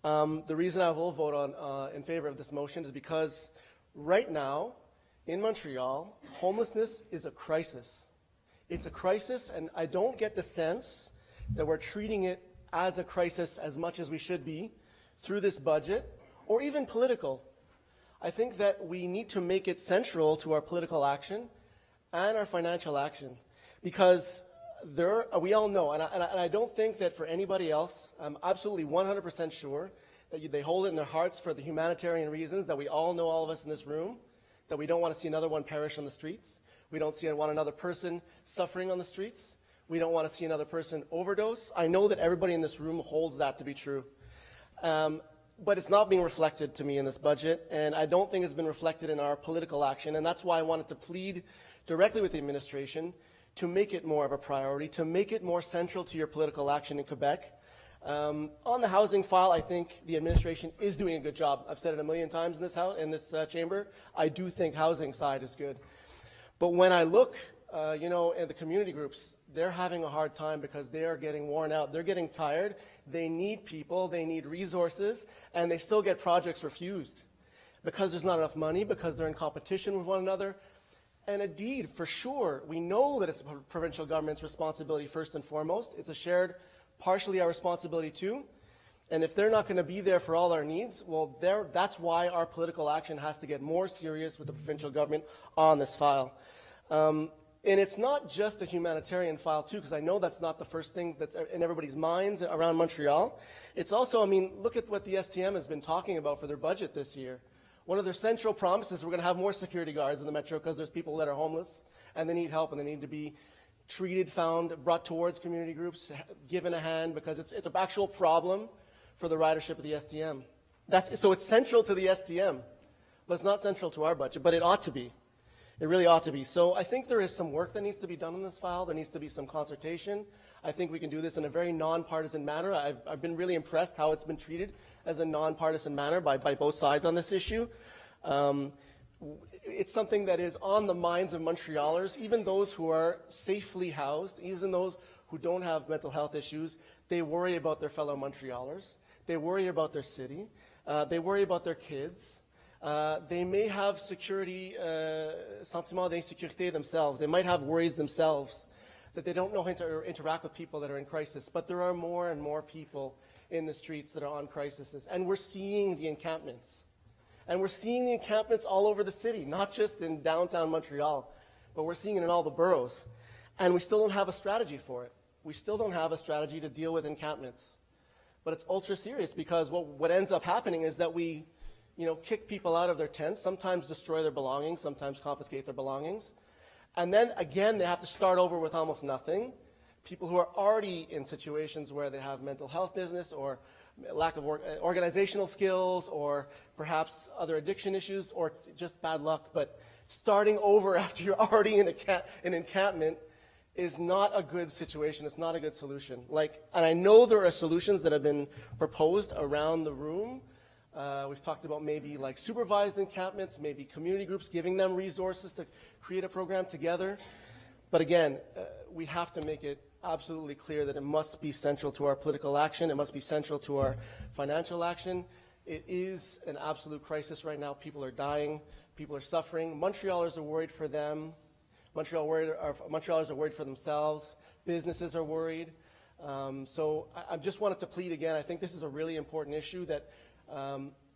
The reason I will vote in favor of this motion is because right now in Montreal, homelessness is a crisis. It's a crisis, and I don't get the sense that we're treating it as a crisis as much as we should be through this budget, or even political. I think that we need to make it central to our political action and our financial action, because we all know, and I don't think that for anybody else, I'm absolutely 100% sure that they hold it in their hearts for the humanitarian reasons that we all know, all of us in this room, that we don't want to see another one perish on the streets. We don't want another person suffering on the streets. We don't want to see another person overdose. I know that everybody in this room holds that to be true. But it's not being reflected to me in this budget, and I don't think it's been reflected in our political action, and that's why I wanted to plead directly with the administration to make it more of a priority, to make it more central to your political action in Quebec. On the housing file, I think the administration is doing a good job. I've said it a million times in this chamber. I do think housing side is good. But when I look, at the community groups, they're having a hard time because they are getting worn out. They're getting tired. They need people. They need resources. And they still get projects refused because there's not enough money, because they're in competition with one another. And indeed, for sure, we know that it's the provincial government's responsibility first and foremost. It's a shared, partially our responsibility too. And if they're not going to be there for all our needs, well, that's why our political action has to get more serious with the provincial government on this file. And it's not just a humanitarian file too, because I know that's not the first thing that's in everybody's minds around Montreal. It's also, look at what the STM has been talking about for their budget this year. One of their central promises, we're going to have more security guards in the metro because there's people that are homeless and they need help and they need to be treated, found, brought towards community groups, given a hand, because it's an actual problem for the ridership of the STM. So it's central to the STM, but it's not central to our budget, but it ought to be. It really ought to be. So I think there is some work that needs to be done on this file. There needs to be some consultation. I think we can do this in a very nonpartisan manner. I've been really impressed how it's been treated as a nonpartisan manner by both sides on this issue. It's something that is on the minds of Montrealers, even those who are safely housed, even those who don't have mental health issues. They worry about their fellow Montrealers. They worry about their city. They worry about their kids. They may have sentiment d'insécurité themselves. They might have worries themselves that they don't know how to interact with people that are in crisis. But there are more and more people in the streets that are on crises. And we're seeing the encampments. And we're seeing the encampments all over the city, not just in downtown Montreal, but we're seeing it in all the boroughs. And we still don't have a strategy for it. We still don't have a strategy to deal with encampments. But it's ultra serious, because what ends up happening is that we kick people out of their tents, sometimes destroy their belongings, sometimes confiscate their belongings. And then again, they have to start over with almost nothing. People who are already in situations where they have mental health business or lack of organizational skills or perhaps other addiction issues or just bad luck. But starting over after you're already in an encampment is not a good situation. It's not a good solution. And I know there are solutions that have been proposed around the room. We've talked about maybe supervised encampments, maybe community groups, giving them resources to create a program together. But again, we have to make it absolutely clear that it must be central to our political action. It must be central to our financial action. It is an absolute crisis right now. People are dying. People are suffering. Montrealers are worried for them. Montrealers are worried for themselves. Businesses are worried. So I just wanted to plead again. I think this is a really important issue that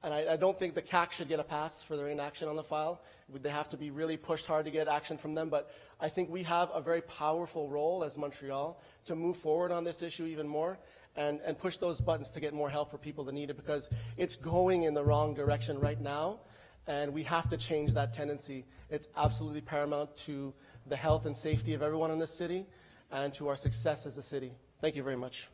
and I don't think the CAC should get a pass for their inaction on the file. They have to be really pushed hard to get action from them. But I think we have a very powerful role as Montreal to move forward on this issue even more and push those buttons to get more help for people that need it, because it's going in the wrong direction right now. And we have to change that tendency. It's absolutely paramount to the health and safety of everyone in this city and to our success as a city. Thank you very much.